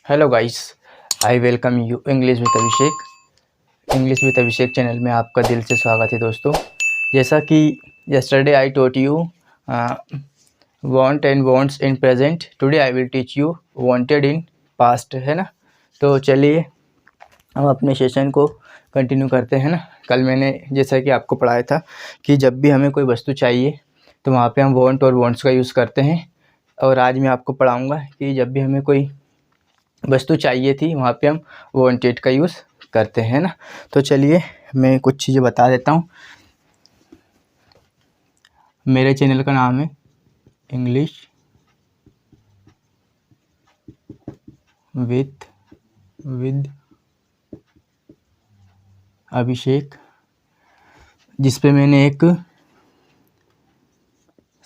Hello guys, I welcome you English with Abhishek channel में आपका दिल से स्वागत है दोस्तों। जैसा कि yesterday I taught you want and wants in present, today I will teach you wanted in past, है ना। तो चलिए हम अपने सेशन को कंटिन्यू करते हैं ना। कल मैंने जैसा कि आपको पढ़ाया था कि जब भी हमें कोई वस्तु चाहिए तो वहाँ पे हम वांट और वांट्स का यूज़ करते हैं, और आज मैं आपको पढ़ाऊँगा कि जब भी हमें कोई वस्तु चाहिए थी वहाँ पे हम वांटेड का यूज़ करते हैं ना। तो चलिए मैं कुछ चीज़ें बता देता हूँ। मेरे चैनल का नाम है इंग्लिश विद अभिषेक, जिस पे मैंने एक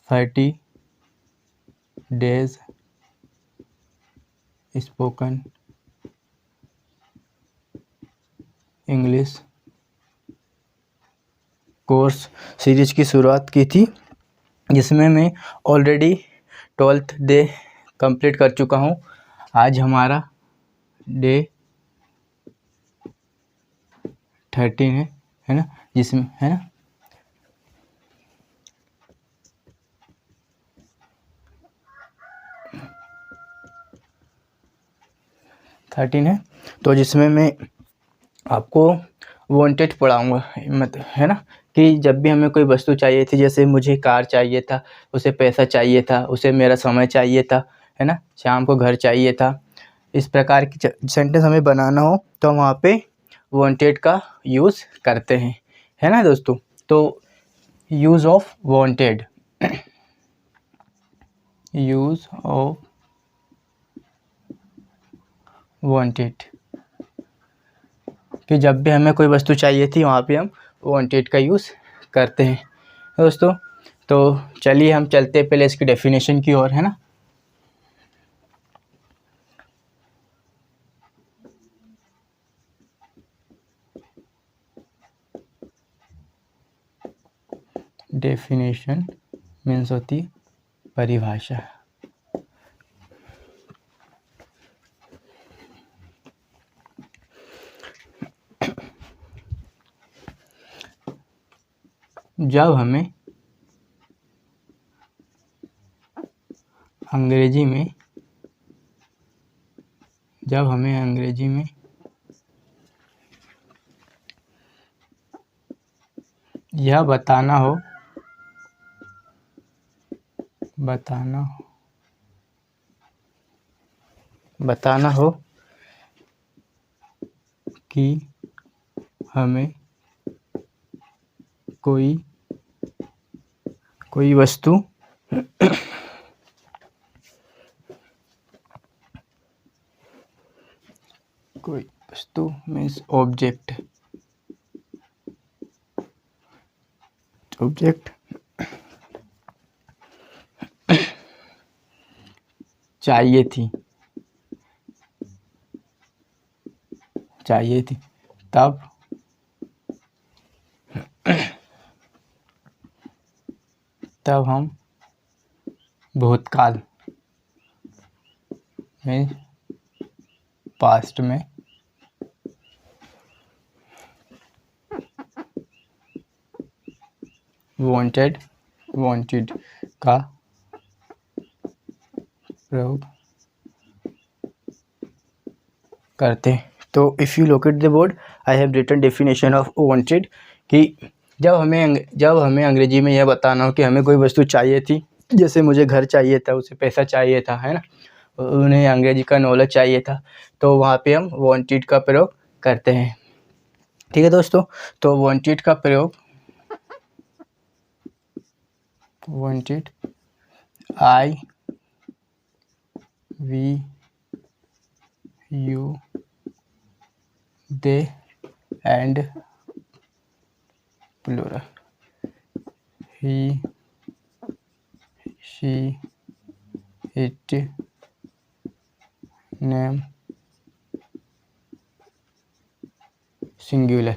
30 days spoken English course series की शुरुआत की थी, जिसमें मैं ऑलरेडी 12th डे कंप्लीट कर चुका हूँ। आज हमारा डे 13 है ना, जिसमें है ना 13 है। तो जिसमें मैं आपको वांटेड पढ़ाऊँगा, मतलब है ना, कि जब भी हमें कोई वस्तु चाहिए थी, जैसे मुझे कार चाहिए था, उसे पैसा चाहिए था, उसे मेरा समय चाहिए था, है ना, शाम को घर चाहिए था, इस प्रकार की सेंटेंस हमें बनाना हो तो हम वहाँ पे वांटेड का यूज़ करते हैं, है ना दोस्तों। तो use of wanted, use of wanted, कि जब भी हमें कोई वस्तु चाहिए थी वहाँ पे हम वांटेड का यूज़ करते हैं दोस्तों। तो चलिए हम चलते हैं पहले इसकी डेफिनेशन की ओर, है ना। डेफिनेशन मीन्स होती परिभाषा। जब हमें अंग्रेजी में यह बताना हो कि हमें कोई वस्तु मीन्स ऑब्जेक्ट चाहिए थी तब हम भूतकाल में पास्ट में वांटेड का प्रयोग करते हैं। तो if you locate the board, I have written definition of wanted, कि जब हमें अंग्रेजी में यह बताना हो कि हमें कोई वस्तु चाहिए थी, जैसे मुझे घर चाहिए था, उसे पैसा चाहिए था, है ना, उन्हें अंग्रेजी का नॉलेज चाहिए था, तो वहाँ पे हम वांटेड का प्रयोग करते हैं। ठीक है दोस्तों। तो वांटेड का प्रयोग wanted I we you they and plural he she it name singular.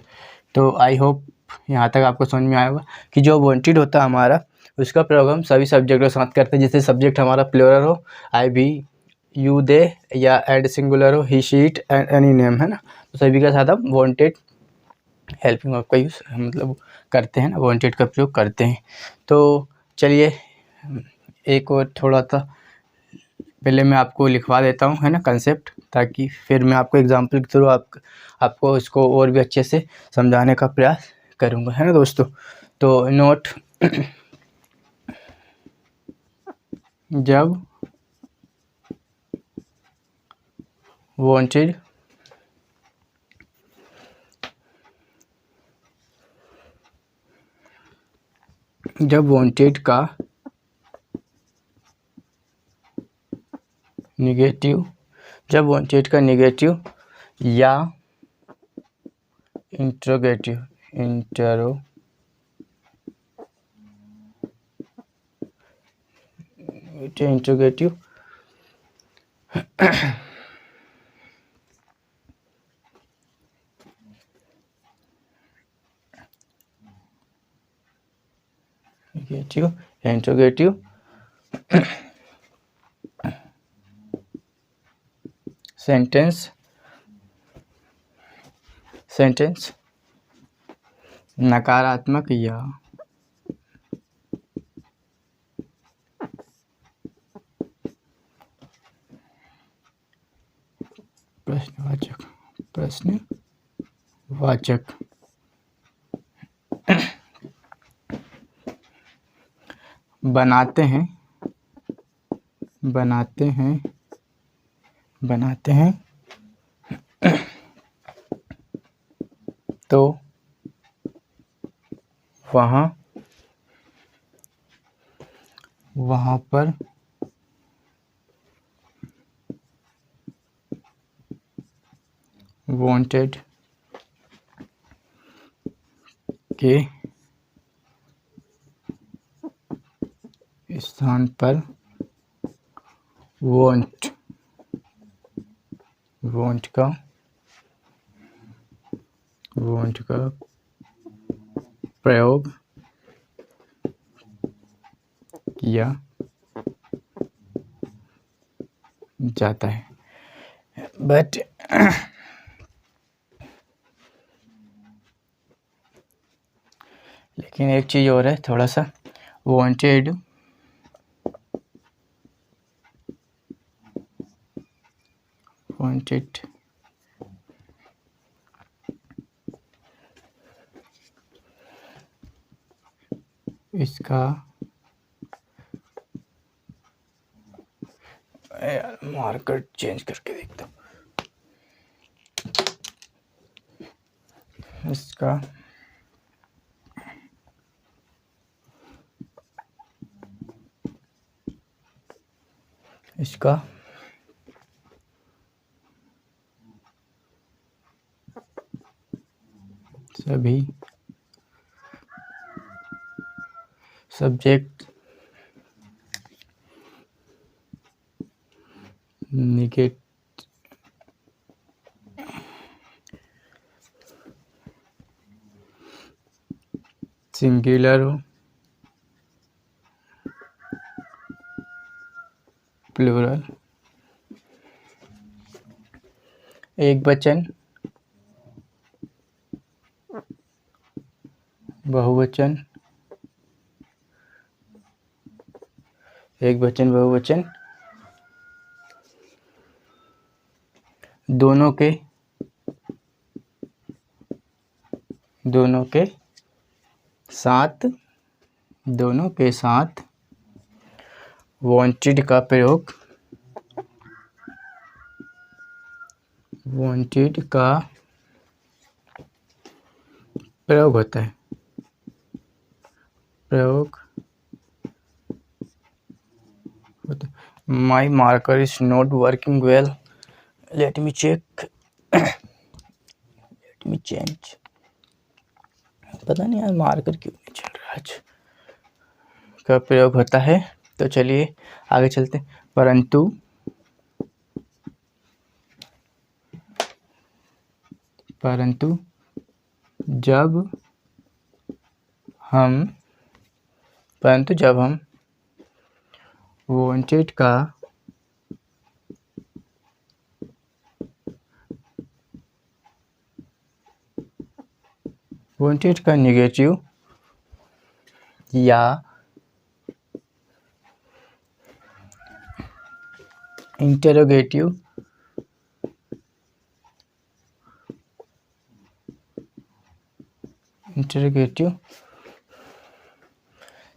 तो आई होप यहाँ तक आपको समझ में आया होगा कि जो वांटेड होता है हमारा, उसका प्रयोग हम सभी सब्जेक्ट के साथ करते हैं। जैसे सब्जेक्ट हमारा प्लूरल हो, आई वी यू दे या एड सिंगुलर हो, ही शी इट एनी नेम, है ना। तो सभी के साथ हम वांटेड हेल्पिंग वर्ब का यूज़ मतलब करते हैं ना, वांटेड का प्रयोग करते हैं। तो चलिए एक और थोड़ा सा पहले मैं आपको लिखवा देता हूँ, है ना, कंसेप्ट, ताकि फिर मैं आपको एग्जांपल के थ्रू आपको इसको और भी अच्छे से समझाने का प्रयास करूँगा, है ना दोस्तों। तो नोट, जब वांटेड का निगेटिव या इंट्रोगेटिव इंट्रोगेटिव सेंटेंस नकारात्मक या प्रश्नवाचक बनाते हैं तो वहाँ पर वांटेड के स्थान पर वांट का प्रयोग किया जाता है। बट लेकिन एक चीज़ और है, थोड़ा सा वांटेड इसका मार्कर चेंज करके देखता हूँ। इसका सभी सब्जेक्ट सिंगुलर हो, प्लूरल, एक वचन, बहुवचन, बहुवचन, दोनों के साथ वांटेड का प्रयोग होता है। My marker is not working well. Let me check. Let me change. पता नहीं यार मार्कर क्यों नहीं चल रहा आज का प्रयोग होता है। तो चलिए आगे चलते हैं। परंतु जब हम वांटेड का वांटेड का निगेटिव या इंटरोगेटिव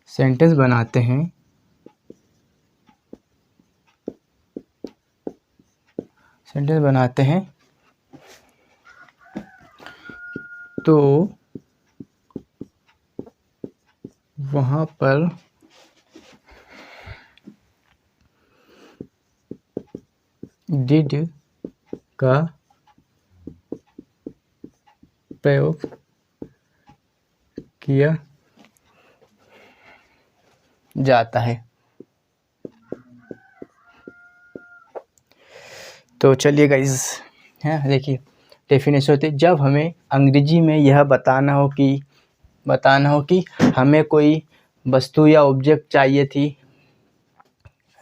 सेंटेंस बनाते हैं तो वहाँ पर डिड का प्रयोग किया जाता है। तो चलिए गाइस, हैं देखिए डेफिनेशन होती है जब हमें अंग्रेजी में यह बताना हो कि हमें कोई वस्तु या ऑब्जेक्ट चाहिए थी,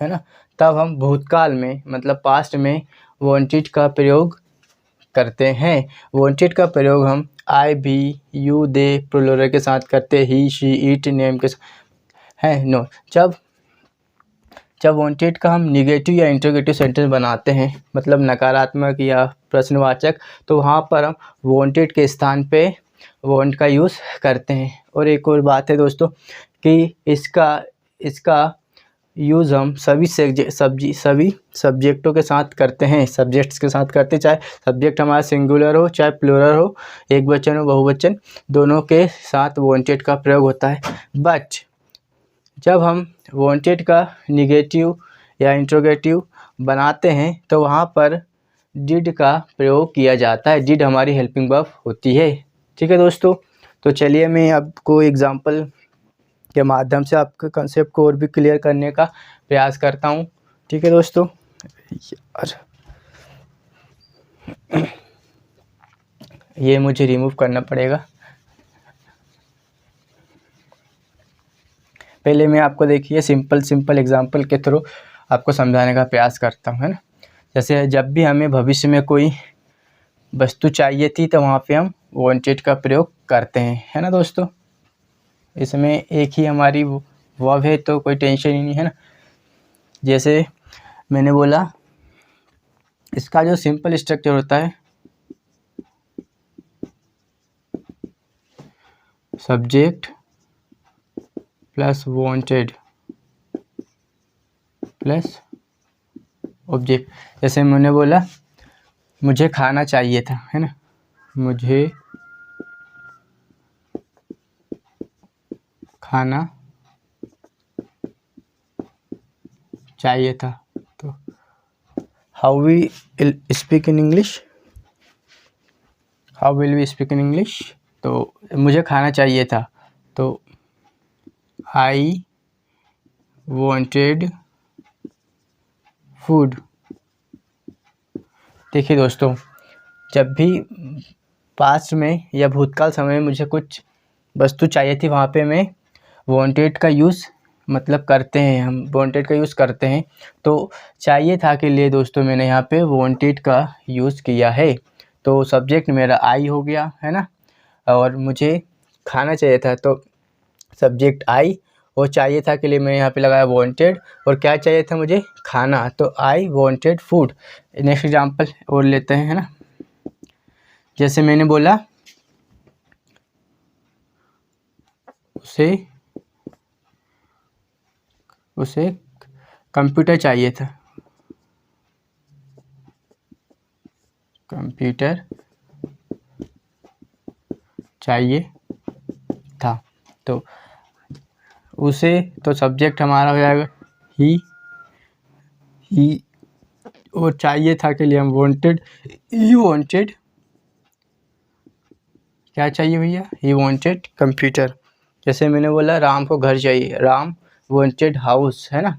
है ना, तब हम भूतकाल में मतलब पास्ट में वांटेड का प्रयोग करते हैं। वांटेड का प्रयोग हम आई, भी, यू, दे प्लूरल के साथ करते, ही, शी, इट नेम के साथ है। नो, जब वांटेड का हम निगेटिव या इंटरोगेटिव सेंटेंस बनाते हैं मतलब नकारात्मक या प्रश्नवाचक, तो वहाँ पर हम वांटेड के स्थान पे वांट का यूज़ करते हैं। और एक और बात है दोस्तों कि इसका यूज़ हम सभी सब्जेक्टों के साथ करते हैं, सब्जेक्ट्स के साथ करते हैं, चाहे सब्जेक्ट हमारा सिंगुलर हो चाहे प्लूरल हो, एक वचन हो बहुवचन, दोनों के साथ वांटेड का प्रयोग होता है। बट जब हम वांटेड का निगेटिव या इंट्रोगेटिव बनाते हैं तो वहाँ पर डिड का प्रयोग किया जाता है। डिड हमारी हेल्पिंग वर्ब होती है। ठीक है दोस्तों, तो चलिए मैं आपको एग्जांपल के माध्यम से आपके कंसेप्ट को और भी क्लियर करने का प्रयास करता हूँ। ठीक है दोस्तों, ये मुझे रिमूव करना पड़ेगा। पहले मैं आपको देखिए सिंपल एग्जांपल के थ्रू आपको समझाने का प्रयास करता हूँ, है ना। जैसे जब भी हमें भविष्य में कोई वस्तु चाहिए थी तो वहाँ पे हम वांटेड का प्रयोग करते हैं, है ना दोस्तों। इसमें एक ही हमारी वर्ब है तो कोई टेंशन ही नहीं है ना। जैसे मैंने बोला, इसका जो सिंपल स्ट्रक्चर होता है subject plus wanted plus object. जैसे मैंने बोला मुझे खाना चाहिए था, है ना, मुझे खाना चाहिए था, तो how we speak in English, how will we speak in English. तो मुझे खाना चाहिए था तो आई वांटेड फूड। देखिए दोस्तों, जब भी पास्ट में या भूतकाल समय में मुझे कुछ वस्तु चाहिए थी वहाँ पे मैं वांटेड का यूज़ मतलब करते हैं, हम वांटेड का यूज़ करते हैं। तो चाहिए था के लिए दोस्तों मैंने यहाँ पे वांटेड का यूज़ किया है। तो सब्जेक्ट मेरा आई हो गया, है ना, और मुझे खाना चाहिए था तो सब्जेक्ट आई, और चाहिए था के लिए मैं यहाँ पे लगाया वांटेड, और क्या चाहिए था मुझे, खाना, तो I wanted food. Next example और लेते हैं, है ना। जैसे मैंने बोला उसे कंप्यूटर चाहिए था, कंप्यूटर चाहिए था, तो उसे, तो सब्जेक्ट हमारा हो जाएगा ही, और चाहिए था के लिए हम वांटेड, ही वांटेड, क्या चाहिए भैया, ही वांटेड कंप्यूटर। जैसे मैंने बोला राम को घर चाहिए, राम वांटेड हाउस, है ना।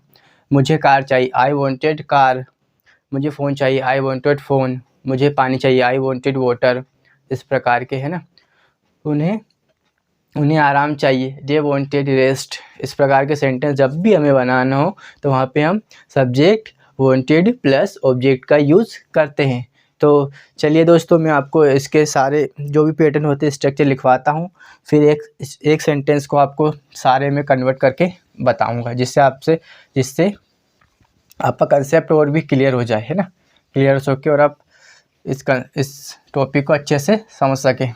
मुझे कार चाहिए, आई वांटेड कार। मुझे फ़ोन चाहिए, आई वांटेड फ़ोन। मुझे पानी चाहिए, आई वांटेड वाटर। इस प्रकार के, है ना। उन्हें आराम चाहिए, दे वांटेड रेस्ट। इस प्रकार के सेंटेंस जब भी हमें बनाना हो तो वहाँ पे हम सब्जेक्ट वांटेड प्लस ऑब्जेक्ट का यूज़ करते हैं। तो चलिए दोस्तों, मैं आपको इसके सारे जो भी पैटर्न होते हैं स्ट्रक्चर लिखवाता हूँ, फिर एक सेंटेंस को आपको सारे में कन्वर्ट करके बताऊँगा, जिससे आपका कंसेप्ट और भी क्लियर हो जाए, है ना, क्लियर हो के और आप इस टॉपिक को अच्छे से समझ सकें।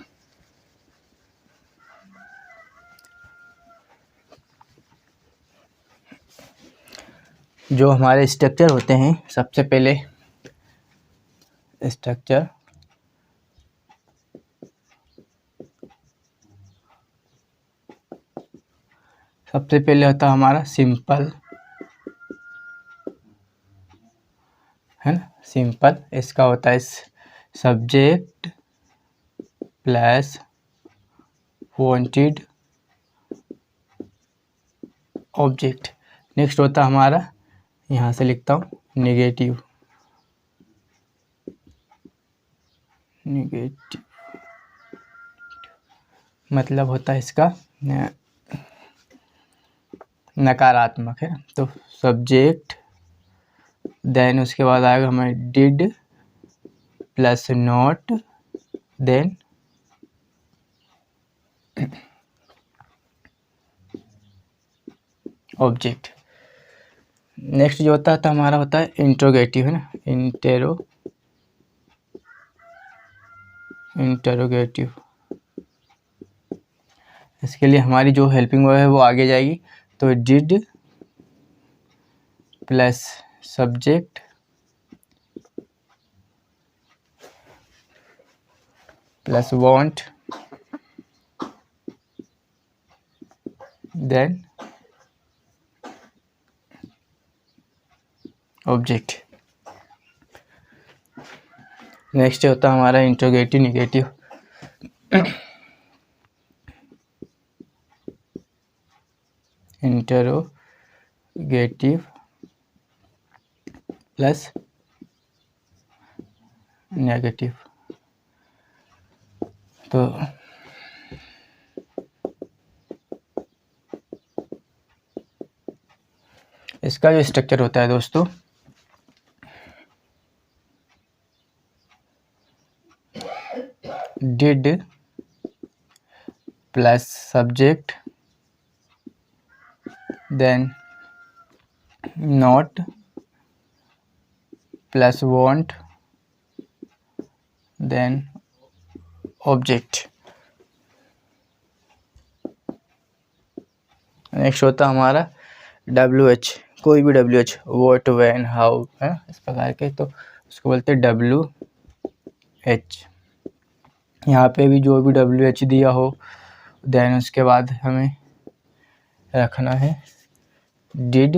जो हमारे स्ट्रक्चर होते हैं, सबसे पहले स्ट्रक्चर सबसे पहले होता है हमारा सिंपल, है ना, सिंपल। इसका होता है subject plus wanted object. Next होता है हमारा, यहाँ से लिखता हूँ, नेगेटिव मतलब होता है इसका नकारात्मक, है। तो सब्जेक्ट, देन उसके बाद आएगा हमें did plus not, then object. Next जो होता है तो हमारा होता है इंट्रोगेटिव, है ना, इंटरोगेटिव। इसके लिए हमारी जो हेल्पिंग वर्ब है वो आगे जाएगी। तो did plus subject plus want, then object. Next होता है हमारा interrogative negative. Interrogative plus negative. तो इसका जो स्ट्रक्चर होता है दोस्तों, did plus subject, then not plus want, then object. Next होता है हमारा WH, कोई भी WH, व्हाट, व्हेन, हाउ, है इस प्रकार के, तो उसको बोलते हैं WH। यहाँ पे भी जो भी WH दिया हो, देन उसके बाद हमें रखना है did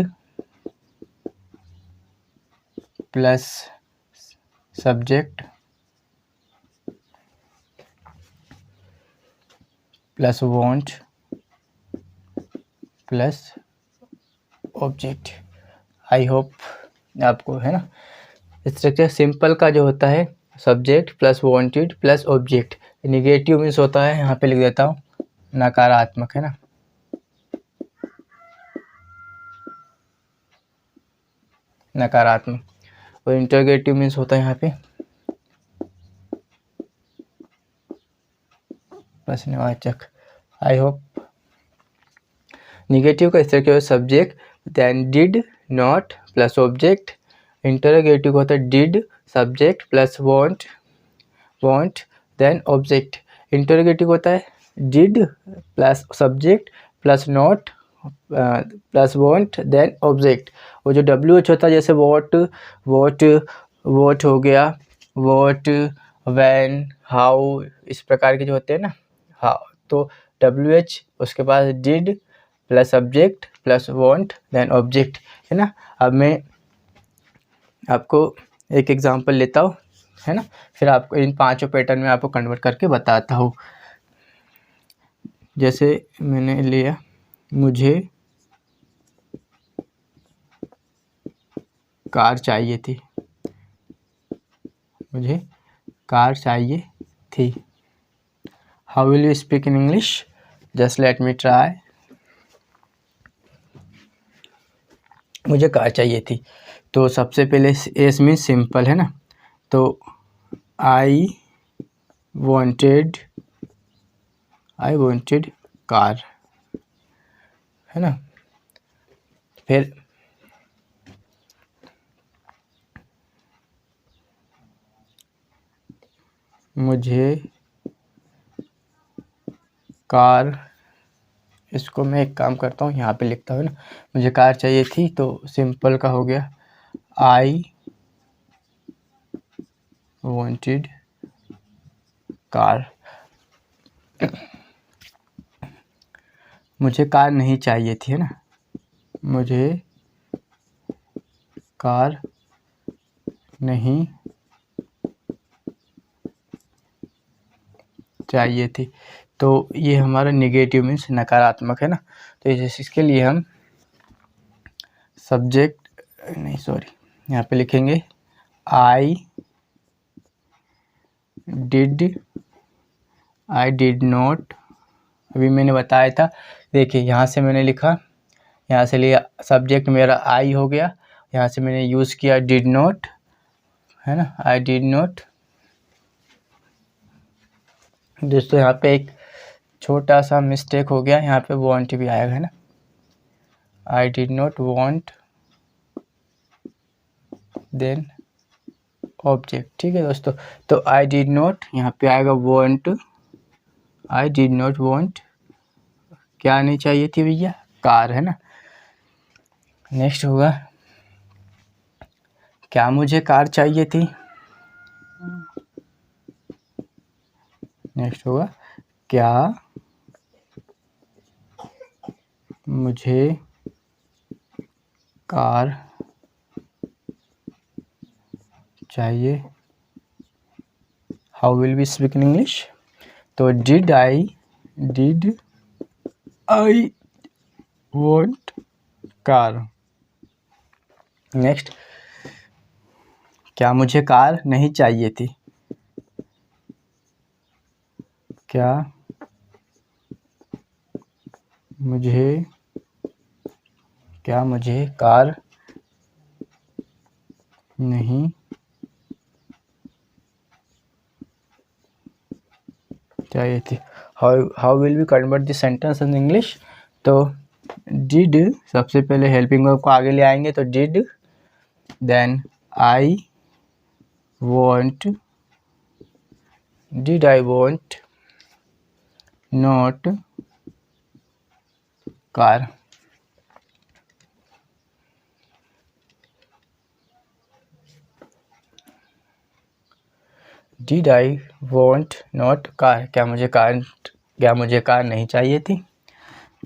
plus subject plus want plus object. I hope आपको, है ना, स्ट्रक्चर सिंपल का जो होता है subject plus wanted plus object. Negative means होता है, यहाँ पे लिख देता हूँ, नकारात्मक, है ना, नकारात्मक। और इंटरोगेटिव मीन्स होता है यहाँ पे प्रश्नवाचक। I hope. निगेटिव का structure subject, then did, not plus object. Interrogative का होता है did subject plus want, then object. Interrogative होता है did plus subject plus not plus want, then object. वो जो WH होता है, जैसे वॉट हो गया, वॉट, व्हेन, हाउ, इस प्रकार के जो होते हैं ना, हाँ, तो WH, उसके बाद did plus subject plus want, then object, है ना। अब मैं आपको एक एग्जांपल लेता हूँ, है ना, फिर आपको इन पांचों पैटर्न में आपको कन्वर्ट करके बताता हूँ। जैसे मैंने लिया, मुझे कार चाहिए थी, मुझे कार चाहिए थी। How will you speak in English? Just let me try. मुझे कार चाहिए थी, तो सबसे पहले एस मीन सिंपल, है ना, तो आई वॉन्टेड कार, है ना। फिर मुझे कार, इसको मैं एक काम करता हूँ, यहाँ पे लिखता हूँ ना, मुझे कार चाहिए थी तो सिंपल का हो गया आई वॉन्टेड कार। मुझे कार नहीं चाहिए थी, है ना, मुझे कार नहीं चाहिए थी। तो ये हमारा नेगेटिव मीन्स नकारात्मक, है ना। तो इसके लिए हम सब्जेक्ट नहीं सॉरी यहाँ पे लिखेंगे आई डिड नॉट। अभी मैंने बताया था, देखिए यहाँ से मैंने लिखा, यहाँ से लिया सब्जेक्ट मेरा आई हो गया, यहाँ से मैंने यूज़ किया डिड नॉट, है ना, आई डिड नॉट। दोस्तों यहाँ पे एक छोटा सा मिस्टेक हो गया, यहाँ पे वांट भी आएगा, है ना, I did not want then object, ठीक है दोस्तों। तो आई डिड नॉट यहाँ पे आएगा want, I did not want, क्या नहीं चाहिए थी भैया, कार, है ना। नेक्स्ट होगा क्या मुझे कार चाहिए थी, नेक्स्ट होगा क्या मुझे कार चाहिए, how will be speak in English. तो did I want car. Next, क्या मुझे कार नहीं चाहिए थी, क्या मुझे कार नहीं चाहिए थी। How will be convert this sentence in English. तो डिड, सबसे पहले हेल्पिंग वर्ब को आगे ले आएंगे, तो did, then I want not car. Did I want not car, क्या मुझे कार नहीं चाहिए थी।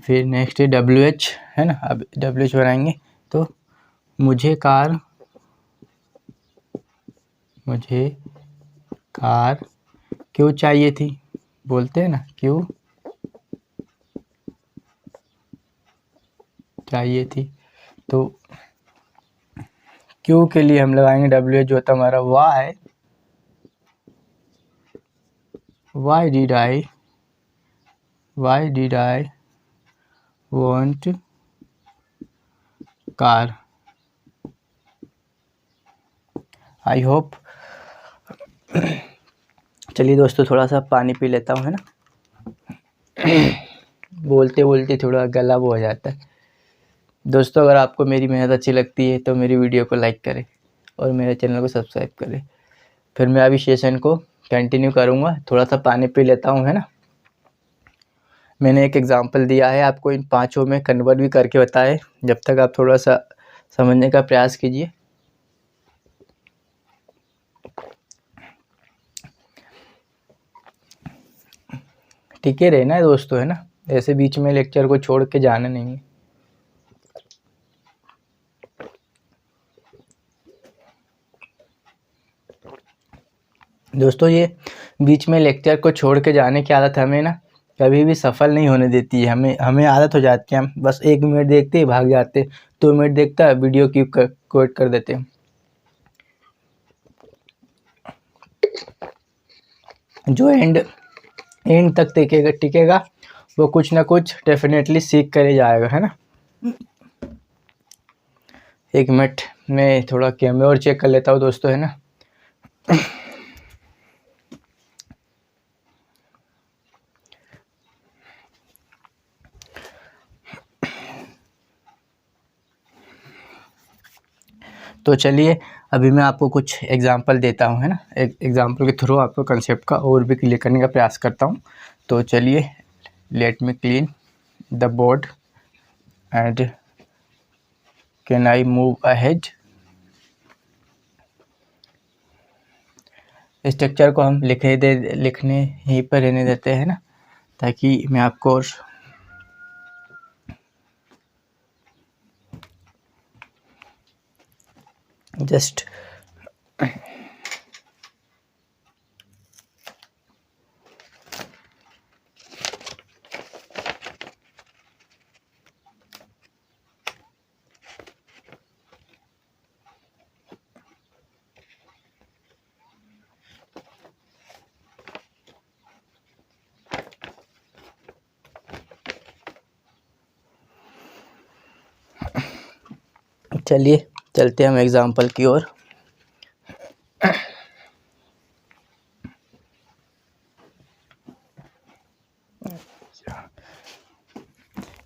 फिर नेक्स्ट है WH, है ना, अब WH बनाएंगे, तो मुझे कार क्यों चाहिए थी, बोलते हैं ना, क्यों चाहिए थी। तो क्यों के लिए हम लगाएंगे WH, जो होता हमारा Y did I want car. I hope, चलिए दोस्तों थोड़ा सा पानी पी लेता हूँ, है ना, बोलते बोलते थोड़ा गला वो हो जाता है। दोस्तों अगर आपको मेरी मेहनत अच्छी लगती है तो मेरी वीडियो को लाइक करें और मेरे चैनल को सब्सक्राइब करें। फिर मैं अभी सेशन को कंटिन्यू करूँगा, थोड़ा सा पानी पी लेता हूँ, है ना। मैंने एक एग्जांपल दिया है आपको, इन पांचों में कन्वर्ट भी करके बताए, जब तक आप थोड़ा सा समझने का प्रयास कीजिए। टिके रहना है दोस्तों, है ना, ऐसे बीच में लेक्चर को छोड़ के जाना नहीं है। दोस्तों ये बीच में लेक्चर को छोड़ के जाने की आदत हमें ना कभी भी सफल नहीं होने देती है। हमें आदत हो जाती है, हम बस 1 मिनट देखते ही भाग जाते, 2 मिनट देखता है वीडियो क्विट कर देते हैं। जो एंड तक टिकेगा वो कुछ ना कुछ डेफिनेटली सीख कर ही जाएगा, है ना। 1 मिनट में थोड़ा कैमरा और चेक कर लेता हूँ दोस्तों, है ना। तो चलिए अभी मैं आपको कुछ एग्जांपल देता हूँ, है ना। एक एग्जांपल के थ्रू आपको कंसेप्ट का और भी क्लियर करने का प्रयास करता हूँ। तो चलिए, let me clean the board and can I move ahead. Structure को हम लिखने ही पर रहने देते हैं ना, ताकि मैं आपको और जस्ट चलिए चलते हैं हम एग्जांपल की ओर।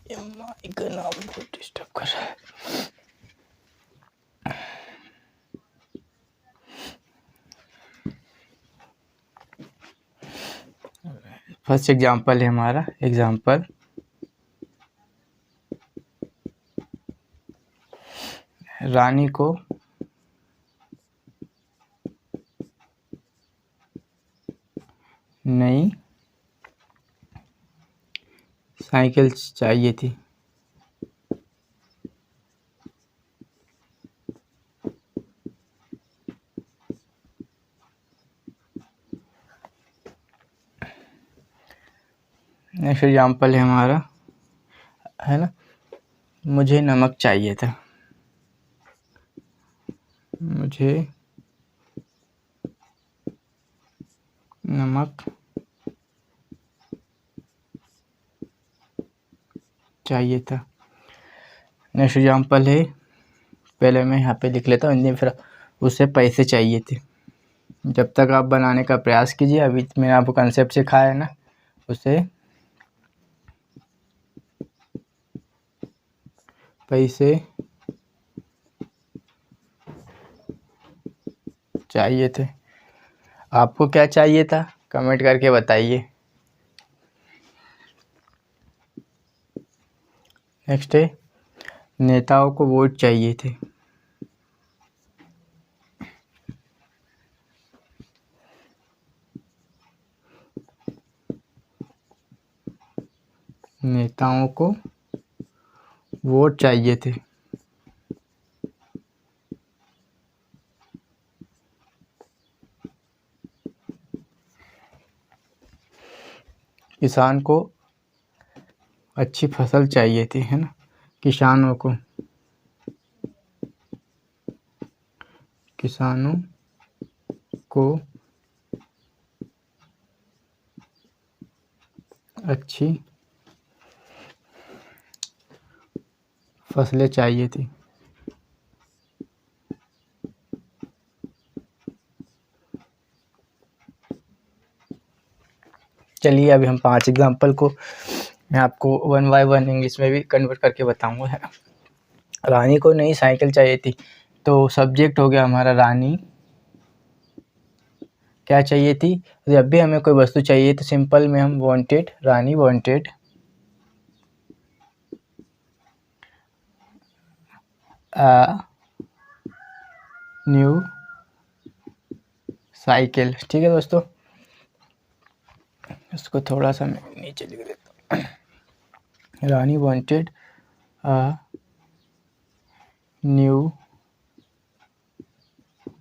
माइक ना डिस्टर्ब कर रहा है। फर्स्ट एग्जांपल है हमारा एग्जांपल रानी को नई साइकिल चाहिए थी। नेक्स्ट एग्जांपल है हमारा, है ना, मुझे नमक चाहिए था। मुझे नमक चाहिए था। नेक्स्ट एग्जांपल है, पहले मैं यहाँ पे लिख लेता हूँ हिंदी में, फिर उसे पैसे चाहिए थे। जब तक आप बनाने का प्रयास कीजिए, अभी मैंने आपको कंसेप्ट सिखाया है ना, उसे पैसे चाहिए थे। आपको क्या चाहिए था कमेंट करके बताइए। नेक्स्ट है, नेताओं को वोट चाहिए थे। नेताओं को वोट चाहिए थे। किसान को अच्छी फसल चाहिए थी, है ना। किसानों को अच्छी फसलें चाहिए थी। चलिए अभी हम 5 एग्जाम्पल को मैं आपको 1 बाय 1 इंग्लिश में भी कन्वर्ट करके बताऊंगा, है ना। रानी को नई साइकिल चाहिए थी, तो सब्जेक्ट हो गया हमारा रानी क्या चाहिए थी। जब भी हमें कोई वस्तु चाहिए तो सिंपल में हम वांटेड, रानी वांटेड न्यू साइकिल। ठीक है दोस्तों, इसको थोड़ा सा मैं नीचे लिख देता हूँ। रानी वांटेड न्यू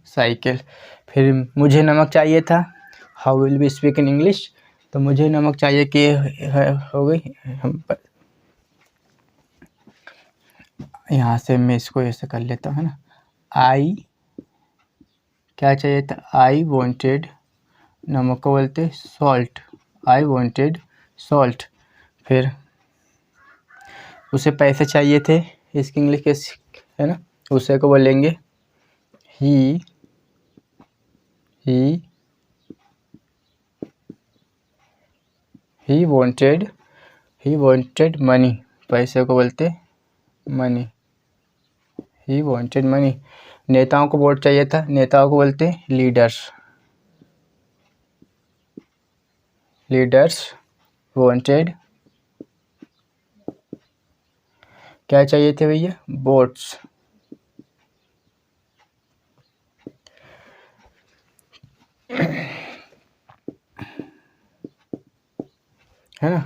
साइकिल। फिर मुझे नमक चाहिए था, how will be speak in English. तो मुझे नमक चाहिए कि हो गई हम यहाँ से मैं इसको ऐसे कर लेता हूँ, है ना। आई क्या चाहिए था, आई वांटेड, नमक को बोलते सॉल्ट, आई वांटेड सॉल्ट। फिर उसे पैसे चाहिए थे, इसकी इंग्लिश कैसे, है ना, उसे को बोलेंगे ही वांटेड मनी, पैसे को बोलते मनी, ही वांटेड मनी। नेताओं को वोट चाहिए था, नेताओं को बोलते हैं लीडर्स। लीडर्स वांटेड, क्या चाहिए थे भैया, वोट्स। है ना।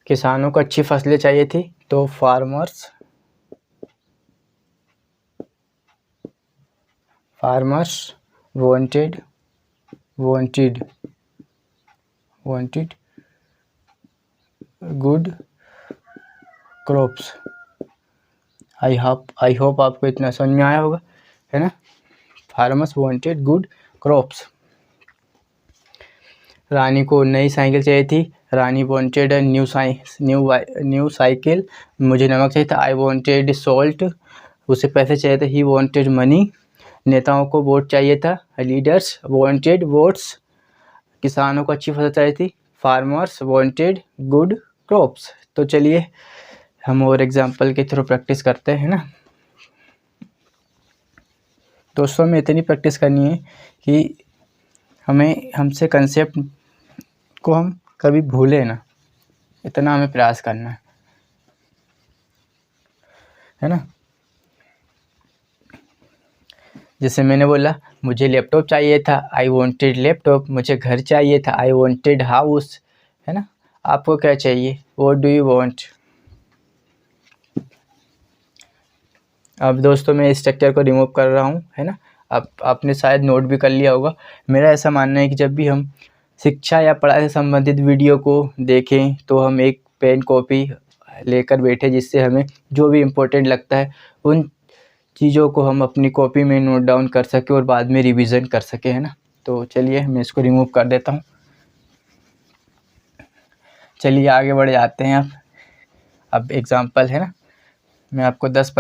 किसानों को अच्छी फसलें चाहिए थी, तो farmers wanted good crops. I hope आपको इतना समझ में आया होगा, है ना। Farmers wanted good crops. Rani को नई साइकिल चाहिए थी, रानी वांटेड न्यू साइकिल। मुझे नमक चाहिए था, आई वांटेड सॉल्ट। उसे पैसे चाहिए थे, ही वांटेड मनी। नेताओं को वोट चाहिए था, लीडर्स वांटेड वोट्स। किसानों को अच्छी फसल चाहिए थी, फार्मर्स वांटेड गुड क्रॉप्स। तो चलिए हम और एग्जाम्पल के थ्रू प्रैक्टिस करते हैं ना। दोस्तों में इतनी प्रैक्टिस करनी है कि हमसे कंसेप्ट को हम कभी भूले ना, इतना हमें प्रयास करना है ना। जैसे मैंने बोला मुझे लैपटॉप चाहिए था, आई वांटेड लैपटॉप। मुझे घर चाहिए था, आई वांटेड हाउस, है ना। आपको क्या चाहिए, व्हाट डू यू वांट। अब दोस्तों मैं स्ट्रक्चर को रिमूव कर रहा हूँ, है ना। अब आपने शायद नोट भी कर लिया होगा। मेरा ऐसा मानना है कि जब भी हम शिक्षा या पढ़ाई से संबंधित वीडियो को देखें तो हम एक पेन कॉपी लेकर बैठे, जिससे हमें जो भी इम्पोर्टेंट लगता है उन चीज़ों को हम अपनी कॉपी में नोट डाउन कर सकें और बाद में रिवीजन कर सकें, है ना। तो चलिए मैं इसको रिमूव कर देता हूँ। चलिए आगे बढ़ जाते हैं। अब एग्ज़ाम्पल है ना, मैं आपको 10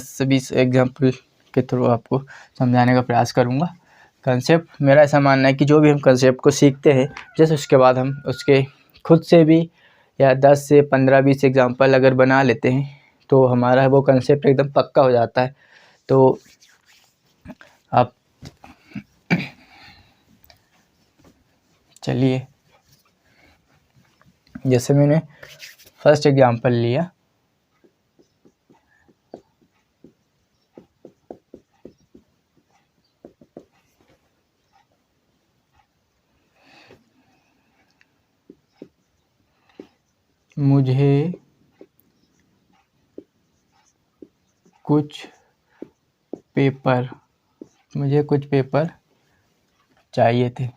से 20 एग्जाम्पल के थ्रू आपको समझाने का प्रयास करूँगा। कंसेप्ट मेरा ऐसा मानना है कि जो भी हम कंसेप्ट को सीखते हैं, जैसे उसके बाद हम उसके खुद से भी या 10 से 15-20 एग्जाम्पल अगर बना लेते हैं तो हमारा वो कंसेप्ट एकदम पक्का हो जाता है। तो आप चलिए, जैसे मैंने फर्स्ट एग्जाम्पल लिया, मुझे कुछ पेपर चाहिए थे।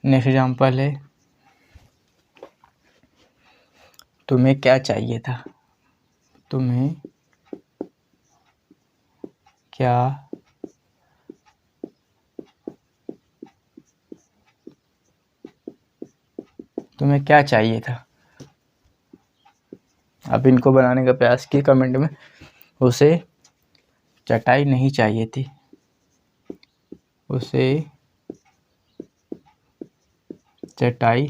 नेक्स्ट एग्जाम्पल है, तुम्हें क्या चाहिए था, तुम्हें क्या चाहिए था। अब इनको बनाने का प्रयास किए कमेंट में। उसे चटाई नहीं चाहिए थी, उसे चटाई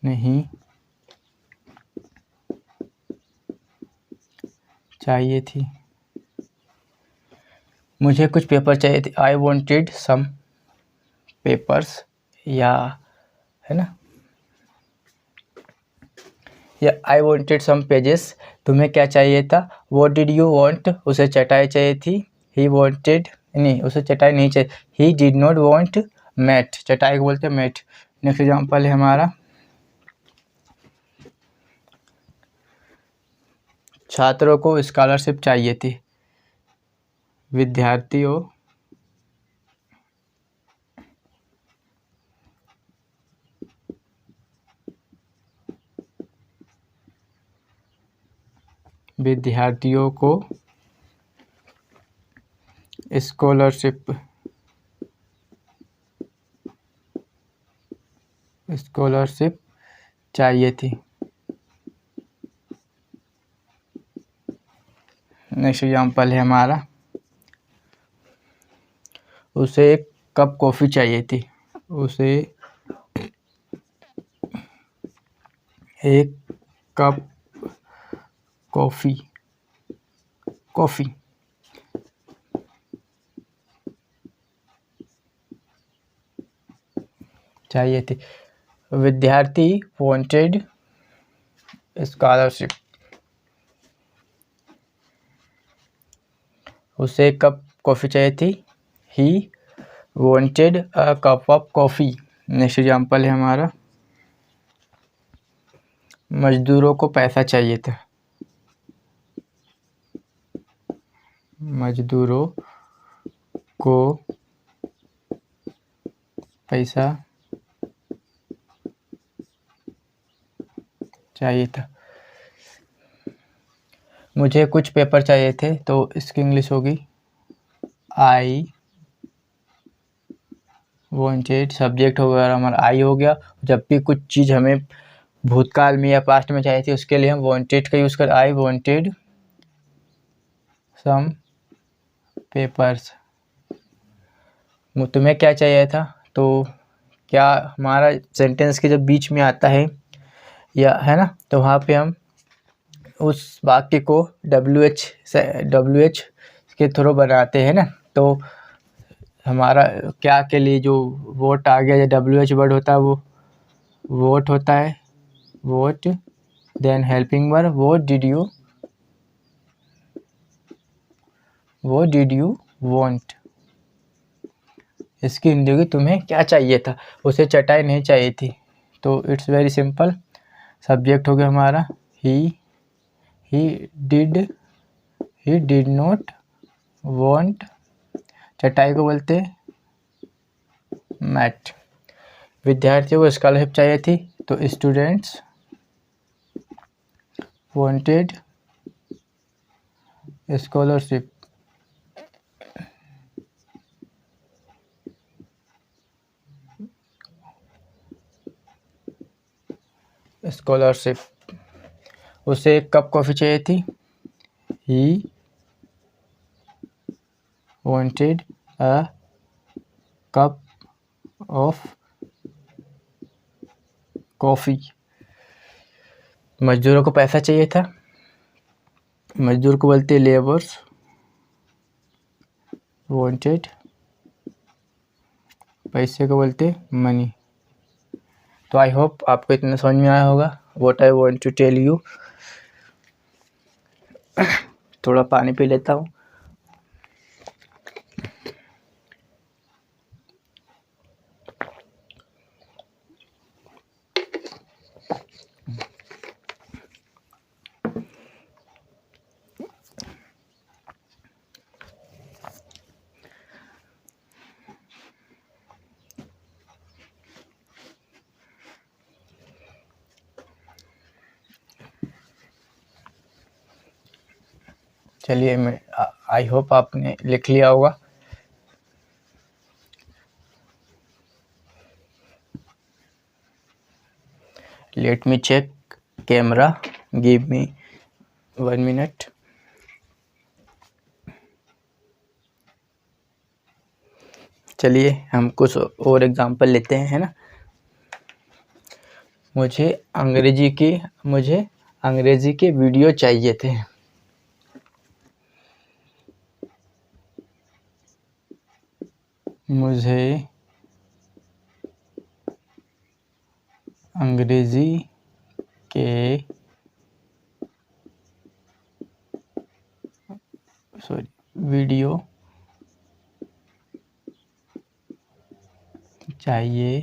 नहीं चाहिए थी। मुझे कुछ पेपर चाहिए थे, आई वॉन्टेड सम पेपर्स, या है ना, या आई वॉन्टेड सम पेजेस। तुम्हें क्या चाहिए था, व्हाट डिड यू वांट। उसे चटाई चाहिए थी, ही वांटेड, नहीं उसे चटाई नहीं चाहिए, he did not want mat. चटाई को बोलते हैं मैट। नेक्स्ट एग्जांपल है हमारा, छात्रों को स्कॉलरशिप चाहिए थी, विद्यार्थियों को स्कॉलरशिप चाहिए थी। नेक्स्ट एग्जांपल है हमारा, उसे एक कप कॉफ़ी चाहिए थी, उसे एक कप कॉफ़ी चाहिए थी। विद्यार्थी वांटेड स्कॉलरशिप, उसे एक कप कॉफ़ी चाहिए थी। He wanted a cup of coffee. Next example है हमारा, मजदूरों को पैसा चाहिए था। मजदूरों को पैसा चाहिए था। मुझे कुछ पेपर चाहिए थे, तो इसकी इंग्लिश होगी आई वांटेड। सब्जेक्ट हो गया हमारा आई हो गया। जब भी कुछ चीज़ हमें भूतकाल में या पास्ट में चाहिए थी, उसके लिए हम वांटेड का यूज़ कर, आई वांटेड सम पेपर्स। तुम्हें क्या चाहिए था, तो क्या हमारा सेंटेंस के जब बीच में आता है या है ना, तो वहाँ पे हम उस वाक्य को WH के थ्रू बनाते हैं ना। तो हमारा क्या के लिए जो वोट आ गया, या WH वर्ड होता है वो वोट होता है, vote. Then helping verb, what did you want। इसकी हिंदी होगी तुम्हें क्या चाहिए था। उसे चटाई नहीं चाहिए थी, तो इट्स वेरी सिंपल। सब्जेक्ट हो गया हमारा ही डिड नॉट वांट, चटाई को बोलते मैट। विद्यार्थियों को स्कॉलरशिप चाहिए थी, तो स्टूडेंट्स वांटेड स्कॉलरशिप। उसे एक कप कॉफ़ी चाहिए थी। He wanted a cup of coffee. मजदूरों को पैसा चाहिए था। मजदूर को बोलते लेबर्स वांटेड, पैसे को बोलते मनी। तो आई होप आपको इतना समझ में आया होगा what I want to tell you. थोड़ा पानी पी लेता हूँ। चलिए, मैं आई होप आपने लिख लिया होगा। Let me check camera, give me 1 मिनट। चलिए हम कुछ और एग्जांपल लेते हैं, है ना। मुझे अंग्रेजी के वीडियो चाहिए थे। मुझे अंग्रेजी के वीडियो चाहिए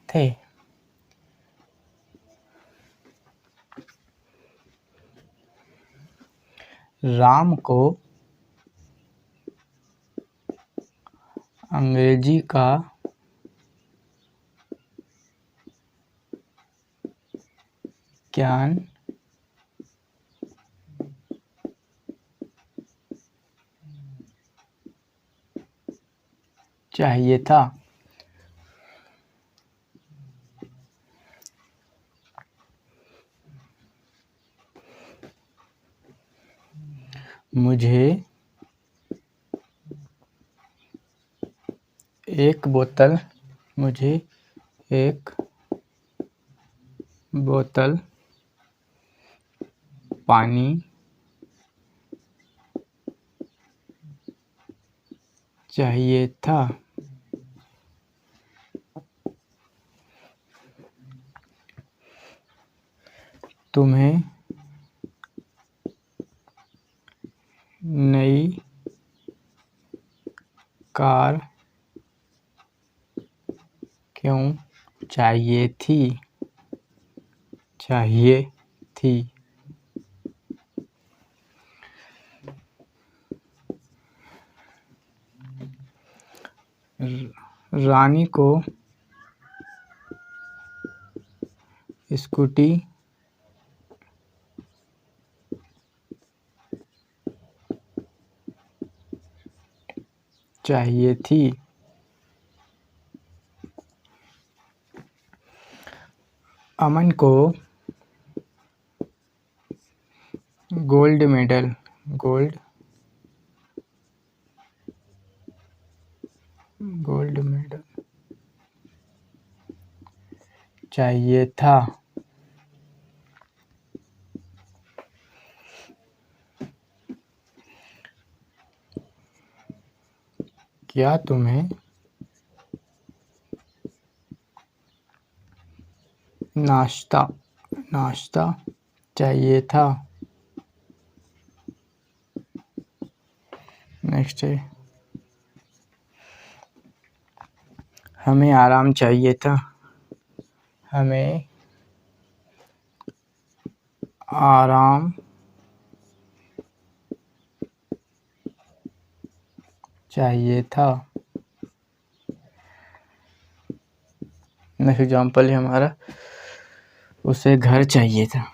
थे। राम को अंग्रेजी का ज्ञान चाहिए था। मुझे एक बोतल पानी चाहिए था। तुम्हें नई कार क्यों चाहिए थी? रानी को स्कूटी चाहिए थी। अमन को गोल्ड मेडल चाहिए था। क्या तुम्हें नाश्ता चाहिए था? नेक्स्ट है, हमें आराम चाहिए था। हमें आराम चाहिए था। नेक्स्ट एग्जाम्पल है हमारा, उसे घर चाहिए था।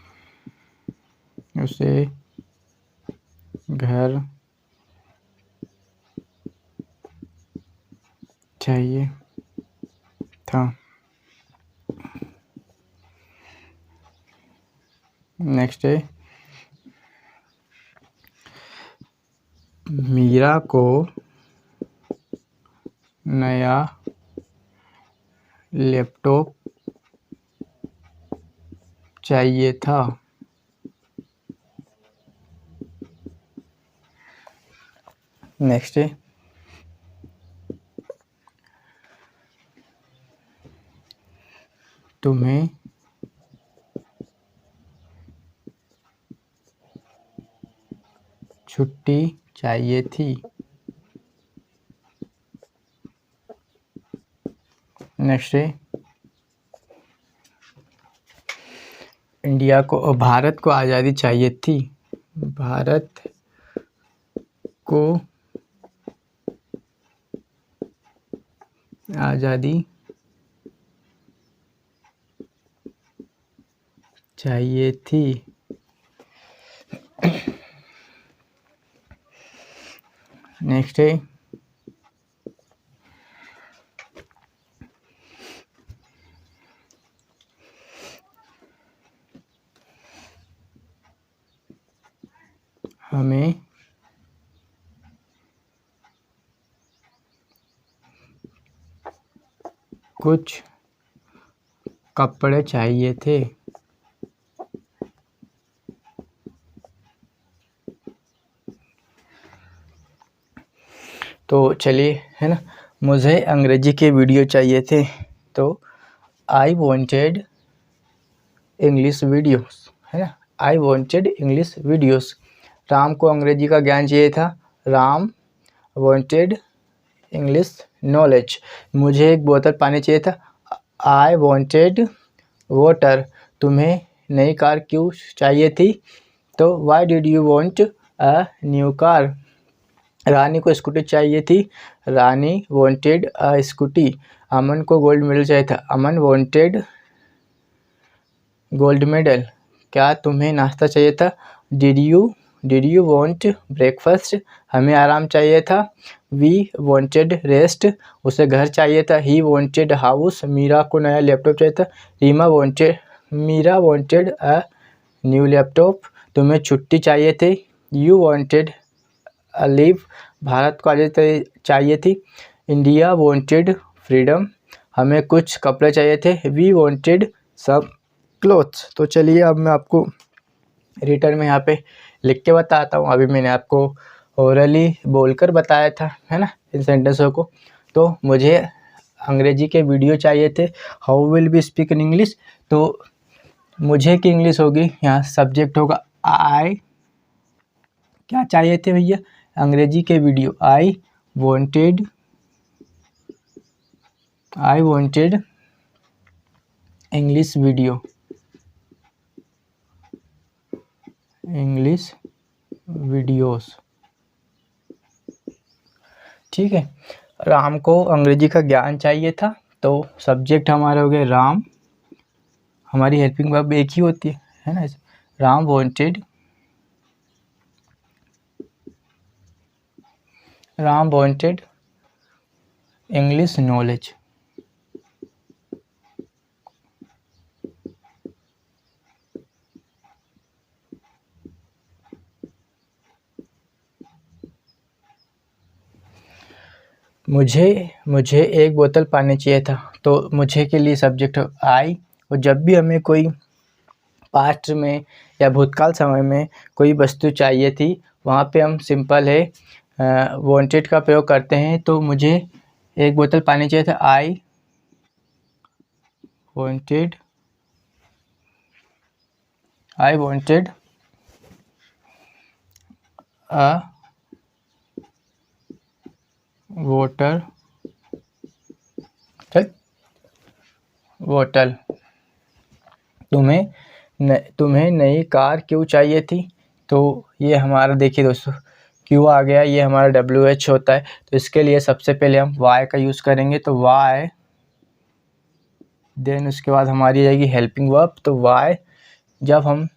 उसे घर चाहिए था। नेक्स्ट है, मीरा को नया लैपटॉप चाहिए था। नेक्स्ट है, तुम्हें छुट्टी चाहिए थी। नेक्स्ट है, भारत को आज़ादी चाहिए थी। भारत को आज़ादी चाहिए थी। नेक्स्ट है, हमें कुछ कपड़े चाहिए थे। तो चलिए, है ना, मुझे अंग्रेजी के वीडियो चाहिए थे, तो आई वॉन्टेड इंग्लिश वीडियोस, है ना, I wanted English videos. Ram को अंग्रेजी का ज्ञान चाहिए था। Ram wanted English knowledge. मुझे एक बोतल पानी चाहिए था। I wanted water. तुम्हें नई कार क्यों चाहिए थी? तो why did you want a new car? Rani को स्कूटी चाहिए थी। रानी वॉन्टेड अ स्कूटी। अमन को गोल्ड मेडल चाहिए था। Aman wanted gold medal. क्या तुम्हें नाश्ता चाहिए था? Did you want breakfast? हमें आराम चाहिए था। We wanted rest. उसे घर चाहिए था। He wanted house. मीरा को नया लैपटॉप चाहिए था। Meera wanted a new laptop. तुम्हें छुट्टी चाहिए थे। You wanted a leave. Bharat को आज़ादी चाहिए थी। India wanted freedom. हमें कुछ कपड़े चाहिए थे। We wanted some clothes. तो चलिए अब मैं आपको रिटर्न में यहाँ पे लिख के बताता हूँ। अभी मैंने आपको ओरली बोलकर बताया था, है ना, इन सेंटेंसों को। तो मुझे अंग्रेजी के वीडियो चाहिए थे, how will be speak in English. तो मुझे की इंग्लिश होगी, यहाँ सब्जेक्ट होगा आई। क्या चाहिए थे भैया? अंग्रेजी के वीडियो। आई wanted English video, English videos. ठीक है। राम को अंग्रेजी का ज्ञान चाहिए था, तो सब्जेक्ट हमारा हो गया राम। हमारी हेल्पिंग वर्ब एक ही होती है ना। Ram wanted English knowledge. मुझे एक बोतल पानी चाहिए था, तो मुझे के लिए सब्जेक्ट आई। और जब भी हमें कोई पास्ट में या भूतकाल समय में कोई वस्तु चाहिए थी, वहाँ पे हम सिंपल है वांटेड का प्रयोग करते हैं। तो मुझे एक बोतल पानी चाहिए था, आई वांटेड अ बोतल। तुम्हें नई कार क्यों चाहिए थी? तो ये हमारा देखिए दोस्तों, क्यों आ गया, ये हमारा WH होता है। तो इसके लिए सबसे पहले हम वाई का यूज़ करेंगे, तो वाई, देन उसके बाद हमारी जाएगी हेल्पिंग वर्ब। तो वाई, जब हम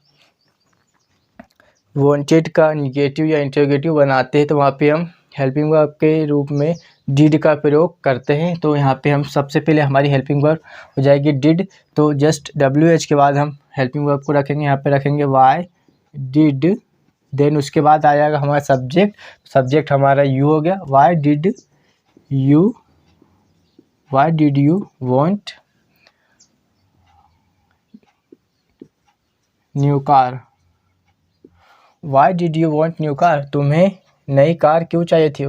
वांटेड का निगेटिव या इंटरोगेटिव बनाते हैं, तो वहाँ पे हम हेल्पिंग वर्ब के रूप में डिड का प्रयोग करते हैं। तो यहाँ पे हम सबसे पहले हमारी हेल्पिंग वर्ब हो जाएगी डिड। तो जस्ट WH के बाद हम हेल्पिंग वर्ब को रखेंगे, यहाँ पे रखेंगे वाई डिड। देन उसके बाद आ जाएगा हमारा सब्जेक्ट हमारा यू हो गया। Why did you want new car. Why did you want new car? तुम्हें नई कार क्यों चाहिए थी?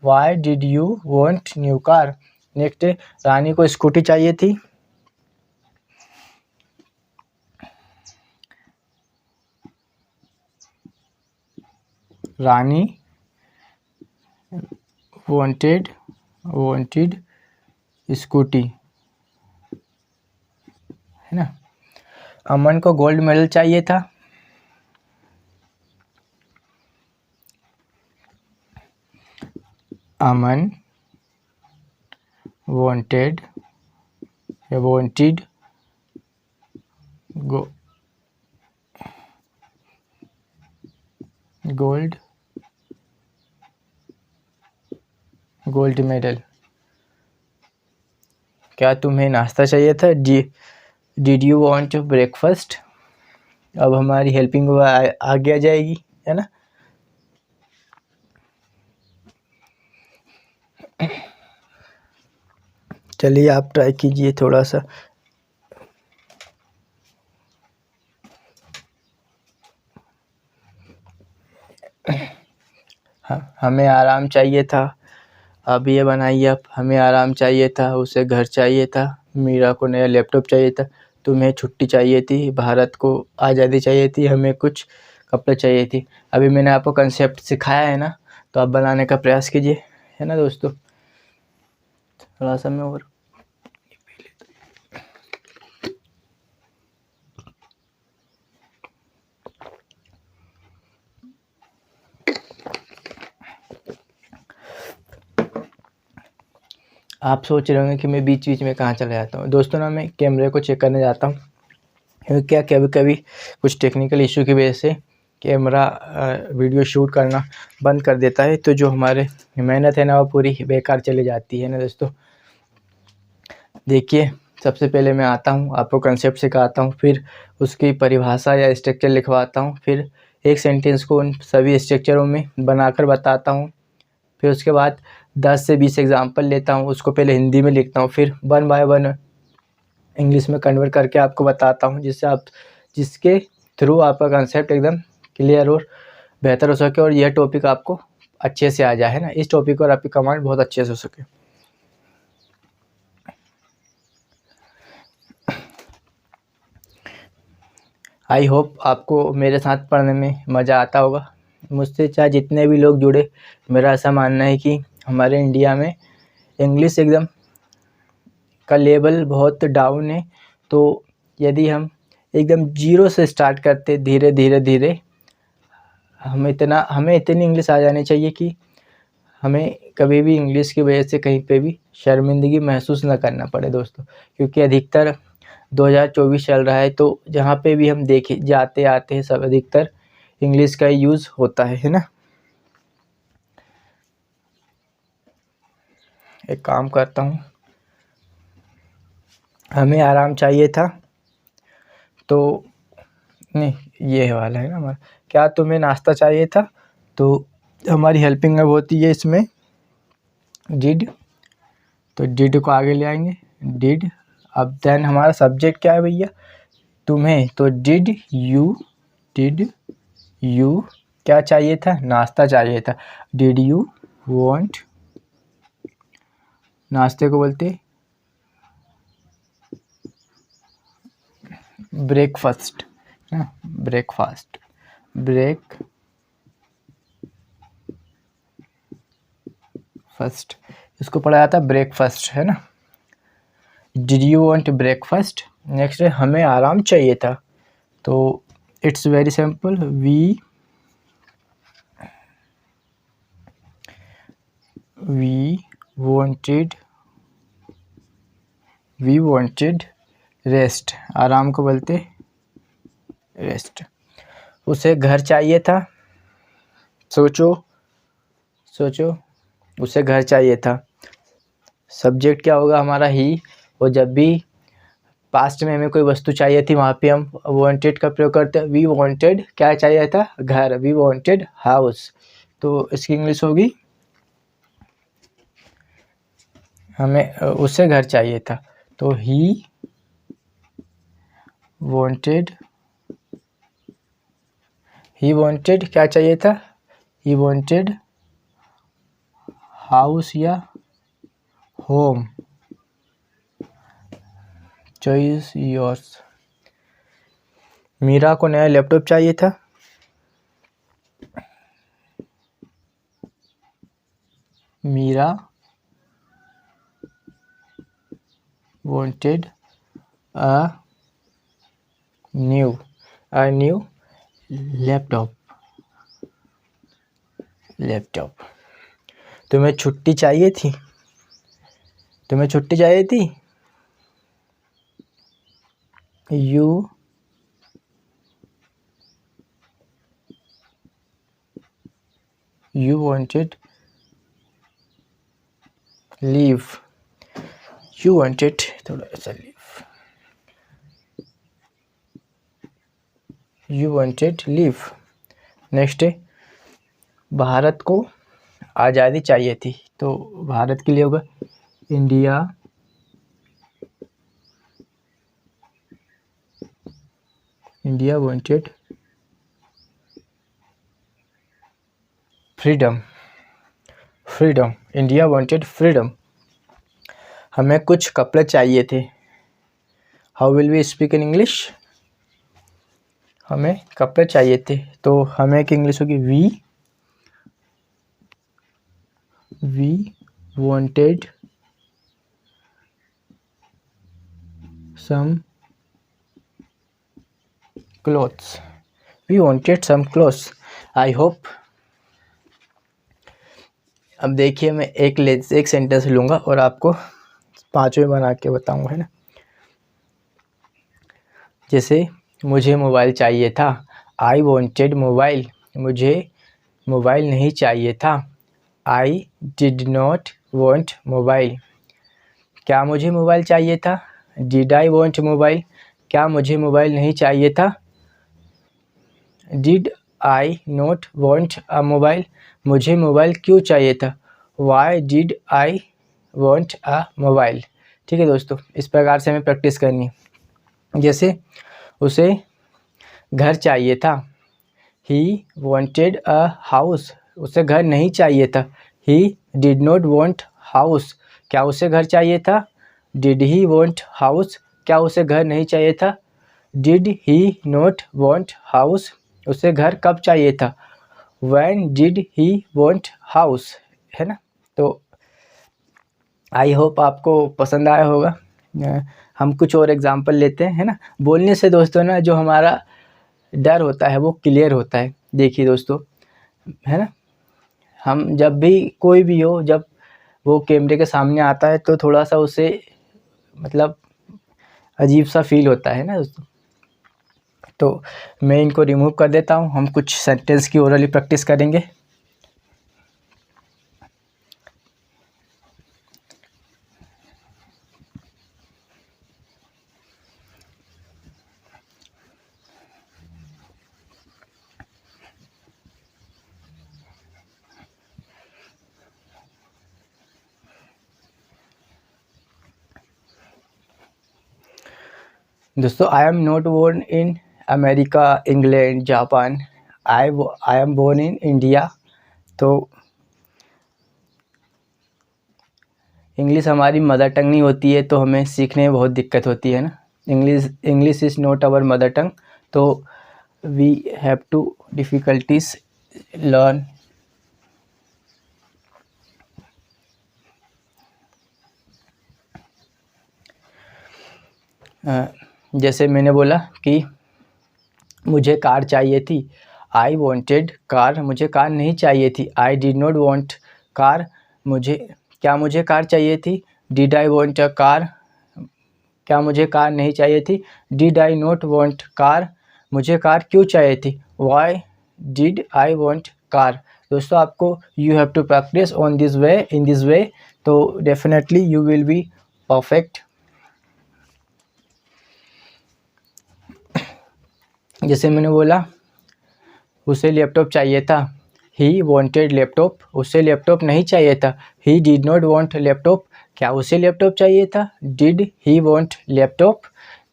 Why did you want new car. Next, Rani को स्कूटी चाहिए थी। रानी वांटेड स्कूटी, है ना। अमन को गोल्ड मेडल चाहिए था। अमन वांटेड गोल्ड मेडल। क्या तुम्हें नाश्ता चाहिए था? Did you want breakfast. अब हमारी हेल्पिंग आगे आ जाएगी, है ना। चलिए आप ट्राई कीजिए थोड़ा सा। हमें आराम चाहिए था। अब ये बनाइए आप, हमें आराम चाहिए था, उसे घर चाहिए था, मीरा को नया लैपटॉप चाहिए था, तुम्हें छुट्टी चाहिए थी, भारत को आज़ादी चाहिए थी, हमें कुछ कपड़े चाहिए थी। अभी मैंने आपको कंसेप्ट सिखाया है ना, तो आप बनाने का प्रयास कीजिए, है ना दोस्तों। थोड़ा सा मैं और आप सोच रहे होंगे कि मैं बीच बीच में कहाँ चला जाता हूँ। दोस्तों ना, मैं कैमरे को चेक करने जाता हूँ, क्योंकि क्या कभी कभी कुछ टेक्निकल इशू की वजह से कैमरा वीडियो शूट करना बंद कर देता है, तो जो हमारे मेहनत है ना, वो पूरी बेकार चली जाती है ना दोस्तों। देखिए, सबसे पहले मैं आता हूँ, आपको कंसेप्ट सिखाता हूँ, फिर उसकी परिभाषा या स्ट्रक्चर लिखवाता हूँ, फिर एक सेंटेंस को उन सभी स्ट्रक्चरों में बनाकर बताता हूँ, फिर उसके बाद 10 से 20 एग्जाम्पल लेता हूँ, उसको पहले हिंदी में लिखता हूँ, फिर 1 बाय 1 इंग्लिश में कन्वर्ट करके आपको बताता हूँ, जिससे थ्रू आपका कंसेप्ट एकदम क्लियर और बेहतर हो सके और यह टॉपिक आपको अच्छे से आ जाए, है ना, इस टॉपिक पर आपकी कमांड बहुत अच्छे से हो सके। आई होप आपको मेरे साथ पढ़ने में मज़ा आता होगा। मुझसे चाहे जितने भी लोग जुड़े, मेरा ऐसा मानना है कि हमारे इंडिया में इंग्लिश एकदम का लेवल बहुत डाउन है। तो यदि हम एकदम जीरो से स्टार्ट करते धीरे धीरे धीरे, हमें इतनी इंग्लिश आ जानी चाहिए कि हमें कभी भी इंग्लिश की वजह से कहीं पे भी शर्मिंदगी महसूस न करना पड़े दोस्तों। क्योंकि अधिकतर 2024 चल रहा है, तो जहाँ पे भी हम देखे जाते आते हैं सब अधिकतर इंग्लिश का यूज़ होता है ना। एक काम करता हूँ, हमें आराम चाहिए था तो नहीं, ये वाला है ना हमारा, क्या तुम्हें नाश्ता चाहिए था, तो हमारी हेल्पिंग अब होती है इसमें डिड, तो डिड को आगे ले आएंगे डिड। अब देन हमारा सब्जेक्ट क्या है भैया, तुम्हें, तो डिड यू क्या चाहिए था, नाश्ता चाहिए था। डिड यू वांट, नाश्ते को बोलते ब्रेकफास्ट, ब्रेकफास्ट, इसको पढ़ा जाता है ब्रेकफास्ट, है ना। Did you want breakfast. Next है हमें आराम चाहिए था, तो it's very simple, we wanted rest, आराम को बोलते रेस्ट। उसे घर चाहिए था, सोचो उसे घर चाहिए था। सब्जेक्ट क्या होगा हमारा ही, और जब भी पास्ट में हमें कोई वस्तु चाहिए थी वहाँ पे हम वांटेड का प्रयोग करते हैं। वी वांटेड क्या चाहिए था, घर, वी वांटेड हाउस, तो इसकी इंग्लिश होगी हमें उसे घर चाहिए था, तो ही वांटेड क्या चाहिए था, ही वांटेड हाउस या होम, चॉइस योर्स। मीरा को नया लैपटॉप चाहिए था, Meera wanted a new laptop. तुम्हें छुट्टी चाहिए थी, यू वांटेड लीव, थोड़ा सा यू वांटेड लीव। नेक्स्ट है भारत को आज़ादी चाहिए थी, तो भारत के लिए होगा India wanted freedom, India wanted freedom. हमें कुछ कपड़े चाहिए थे, how will we speak in English, हमें कपड़े चाहिए थे, तो हमें की इंग्लिश होगी we wanted some clothes, I hope. अब देखिए मैं एक सेंटेंस लूँगा और आपको पांचवें बना के बताऊँगा, है ना। जैसे मुझे मोबाइल चाहिए था, आई वांटेड मोबाइल, मुझे मोबाइल नहीं चाहिए था, आई डिड नॉट वांट मोबाइल। क्या मुझे मोबाइल चाहिए था, डिड आई वांट मोबाइल, क्या मुझे मोबाइल नहीं चाहिए था, did I not want a mobile, मुझे मोबाइल क्यों चाहिए था, Y did I want a mobile. ठीक है दोस्तों, इस प्रकार से हमें प्रैक्टिस करनी है। जैसे उसे घर चाहिए था। ही वॉन्टेड अ हाउस, उसे घर नहीं चाहिए था। He did not want house, क्या उसे घर चाहिए था। डिड ही वॉन्ट हाउस, क्या उसे घर नहीं चाहिए था। Did he not want house, उसे घर कब चाहिए था। When did he want house, है ना। तो आई होप आपको पसंद आया होगा। हम कुछ और एग्जांपल लेते हैं, है ना। बोलने से दोस्तों ना जो हमारा डर होता है वो क्लियर होता है। देखिए दोस्तों, है ना, हम जब भी कोई भी हो, जब वो कैमरे के सामने आता है तो थोड़ा सा उसे मतलब अजीब सा फील होता है ना दोस्तों। तो मैं इनको रिमूव कर देता हूँ, हम कुछ सेंटेंस की ओरली प्रैक्टिस करेंगे। दोस्तों, I am not born in America, England, Japan. I am born in India. तो इंग्लिश हमारी मदर टंग नहीं होती है तो हमें सीखने में बहुत दिक्कत होती है ना। English is not our mother tongue, तो we have to difficulties learn. जैसे मैंने बोला कि मुझे कार चाहिए थी। आई वॉन्टेड कार, मुझे कार नहीं चाहिए थी। I did not want car, क्या मुझे कार चाहिए थी। Did I want a car, क्या मुझे कार नहीं चाहिए थी। Did I not want car, मुझे कार क्यों चाहिए थी। Why did I want car. दोस्तों, आपको you have to practise on this way, in this way, तो definitely you will be perfect. जैसे मैंने बोला, उसे लैपटॉप चाहिए था। ही वॉन्टेड लैपटॉप, उसे लैपटॉप नहीं चाहिए था। He did not want laptop, क्या उसे लैपटॉप चाहिए था। डिड ही वॉन्ट लैपटॉप,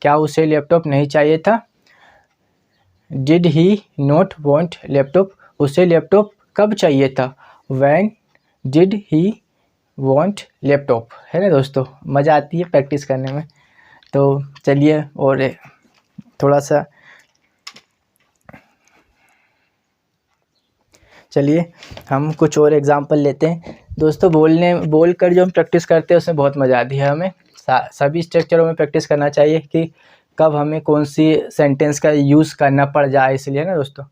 क्या उसे लैपटॉप नहीं चाहिए था। Did he not want laptop, उसे लैपटॉप कब चाहिए था। When did he want laptop, है ना दोस्तों। मज़ा आती है प्रैक्टिस करने में। तो चलिए और थोड़ा सा चलिए हम कुछ और एग्जांपल लेते हैं। दोस्तों, बोलकर जो हम प्रैक्टिस करते हैं उसमें बहुत मज़ा आती है हमें। सभी स्ट्रक्चरों में प्रैक्टिस करना चाहिए कि कब हमें कौन सी सेंटेंस का यूज़ करना पड़ जाए, इसलिए ना दोस्तों।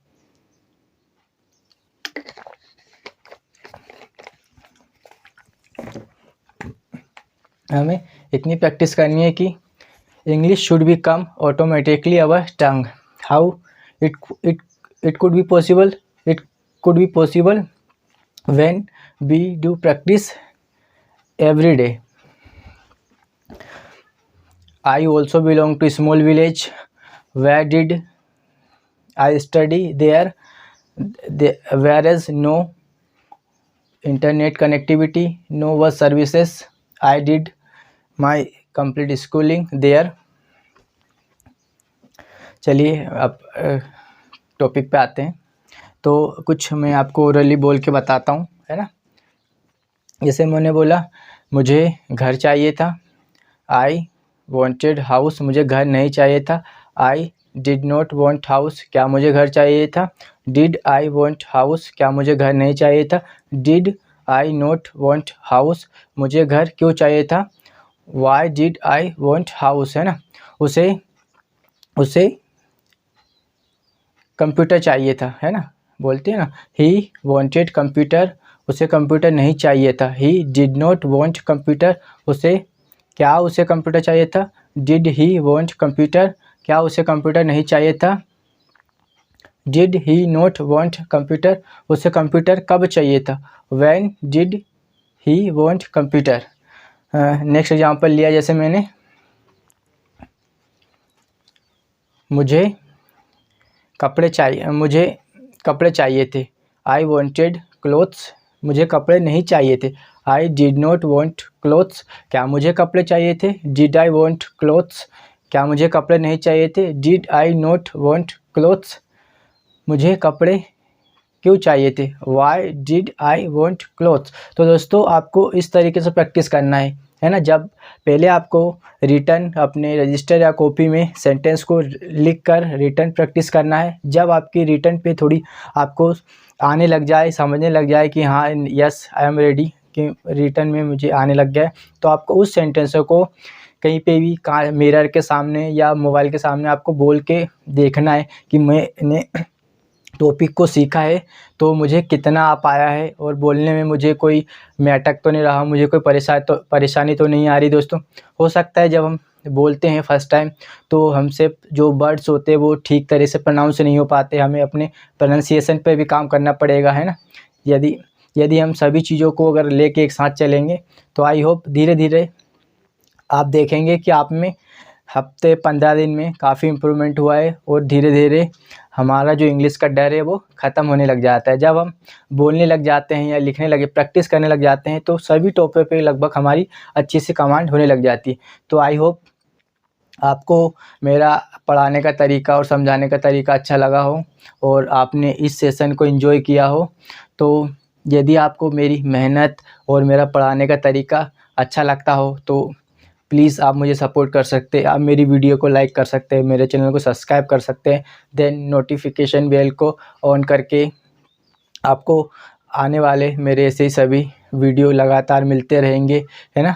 हमें इतनी प्रैक्टिस करनी है कि English should be come automatically our tongue. How it could be possible, it could be possible when we do practice every day. I also belong to a small village. Where did I study? Whereas no internet connectivity, no bus services. I did my complete schooling there. चलिए अब topic पे आते हैं। तो कुछ मैं आपको orally बोल के बताता हूँ, है ना। जैसे मैंने बोला, मुझे घर चाहिए था। आई वॉन्टेड हाउस, मुझे घर नहीं चाहिए था। आई डिड नॉट वॉन्ट हाउस, क्या मुझे घर चाहिए था। डिड आई वॉन्ट हाउस, क्या मुझे घर नहीं चाहिए था। Did I not want house, मुझे घर क्यों चाहिए था। Y did I want house, है ना। उसे कंप्यूटर चाहिए था, है ना। बोलते हैं ना, ही वॉन्टेड कंप्यूटर, उसे कंप्यूटर नहीं चाहिए था। He did not want computer, क्या उसे कंप्यूटर चाहिए था। डिड ही वॉन्ट कंप्यूटर, क्या उसे कंप्यूटर नहीं चाहिए था। Did he not want computer, उसे कंप्यूटर कब चाहिए था। When did he want computer. Next example लिया, जैसे मैंने, मुझे कपड़े चाहिए थे। आई वॉन्टेड क्लोथ्स, मुझे कपड़े नहीं चाहिए थे। आई डिड नॉट वॉन्ट क्लोथ्स, क्या मुझे कपड़े चाहिए थे। डिड आई वॉन्ट क्लोथ्स, क्या मुझे कपड़े नहीं चाहिए थे। Did I not want clothes, मुझे कपड़े क्यों चाहिए थे, Y did I want clothes. तो दोस्तों आपको इस तरीके से प्रैक्टिस करना है ना। जब पहले आपको रिटर्न अपने रजिस्टर या कॉपी में सेंटेंस को लिख कर रिटर्न प्रैक्टिस करना है। जब आपकी रिटर्न पे थोड़ी आपको आने लग जाए, समझने लग जाए कि हाँ यस आई एम रेडी, कि रिटर्न में मुझे आने लग गया है, तो आपको उस सेंटेंस को कहीं पे भी मिरर के सामने या मोबाइल के सामने आपको बोल के देखना है कि मैंने टॉपिक को सीखा है तो मुझे कितना आ पाया है, और बोलने में मुझे कोई मैं अटक तो नहीं रहा, मुझे कोई परेशानी तो नहीं आ रही। दोस्तों हो सकता है जब हम बोलते हैं फर्स्ट टाइम तो हमसे जो वर्ड्स होते हैं वो ठीक तरह से प्रोनाउंस नहीं हो पाते, हमें अपने प्रोनाउंसिएशन पे भी काम करना पड़ेगा, है ना। यदि हम सभी चीज़ों को अगर लेके एक साथ चलेंगे तो आई होप धीरे धीरे आप देखेंगे कि आप में हफ्ते 15 दिन में काफ़ी इम्प्रूवमेंट हुआ है, और धीरे धीरे हमारा जो इंग्लिश का डर है वो ख़त्म होने लग जाता है। जब हम बोलने लग जाते हैं या लिखने लगे, प्रैक्टिस करने लग जाते हैं, तो सभी टॉपिक पे लगभग हमारी अच्छी सी कमांड होने लग जाती है। तो आई होप आपको मेरा पढ़ाने का तरीका और समझाने का तरीका अच्छा लगा हो, और आपने इस सेशन को एंजॉय किया हो। तो यदि आपको मेरी मेहनत और मेरा पढ़ाने का तरीका अच्छा लगता हो तो प्लीज़ आप मुझे सपोर्ट कर सकते हैं। आप मेरी वीडियो को लाइक कर सकते हैं, मेरे चैनल को सब्सक्राइब कर सकते हैं, देन नोटिफिकेशन बेल को ऑन करके आपको आने वाले मेरे ऐसे ही सभी वीडियो लगातार मिलते रहेंगे, है ना।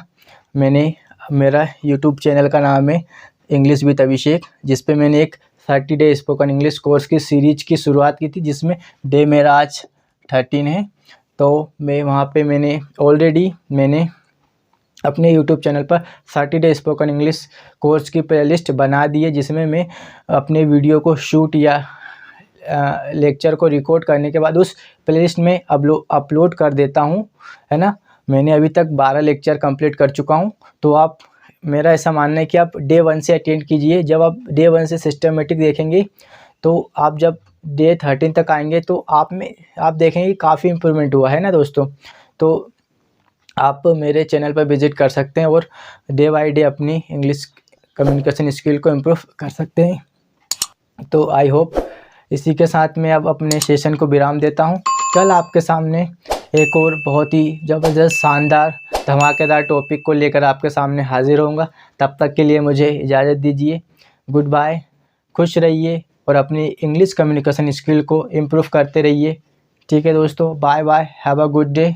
मेरा यूट्यूब चैनल का नाम है इंग्लिश विद अभिषेक, जिस पे मैंने एक 30 डे स्पोकन इंग्लिश कोर्स की सीरीज की शुरुआत की थी, जिसमें डे मेरा आज 13 है। तो मैं वहाँ पे मैंने अपने यूट्यूब चैनल पर 30 डे स्पोकन इंग्लिश कोर्स की प्लेलिस्ट बना दी है, जिसमें मैं अपने वीडियो को शूट या लेक्चर को रिकॉर्ड करने के बाद उस प्लेलिस्ट में अपलोड कर देता हूँ, है ना। मैंने अभी तक 12 लेक्चर कंप्लीट कर चुका हूँ। तो आप, मेरा ऐसा मानना है कि आप डे 1 से अटेंड कीजिए। जब आप डे 1 से सिस्टमेटिक देखेंगे तो आप जब डे 13 तक आएंगे तो आप देखेंगे काफ़ी इम्प्रूवमेंट हुआ है ना दोस्तों। तो आप मेरे चैनल पर विजिट कर सकते हैं और डे बाय डे अपनी इंग्लिश कम्युनिकेशन स्किल को इम्प्रूव कर सकते हैं। तो आई होप इसी के साथ मैं अब अपने सेशन को विराम देता हूं। कल आपके सामने एक और बहुत ही ज़बरदस्त, शानदार, धमाकेदार टॉपिक को लेकर आपके सामने हाजिर होऊंगा। तब तक के लिए मुझे इजाज़त दीजिए। Good bye. खुश रहिए और अपनी इंग्लिश कम्युनिकेशन स्किल को इम्प्रूव करते रहिए। ठीक है दोस्तों, bye bye, have a good day.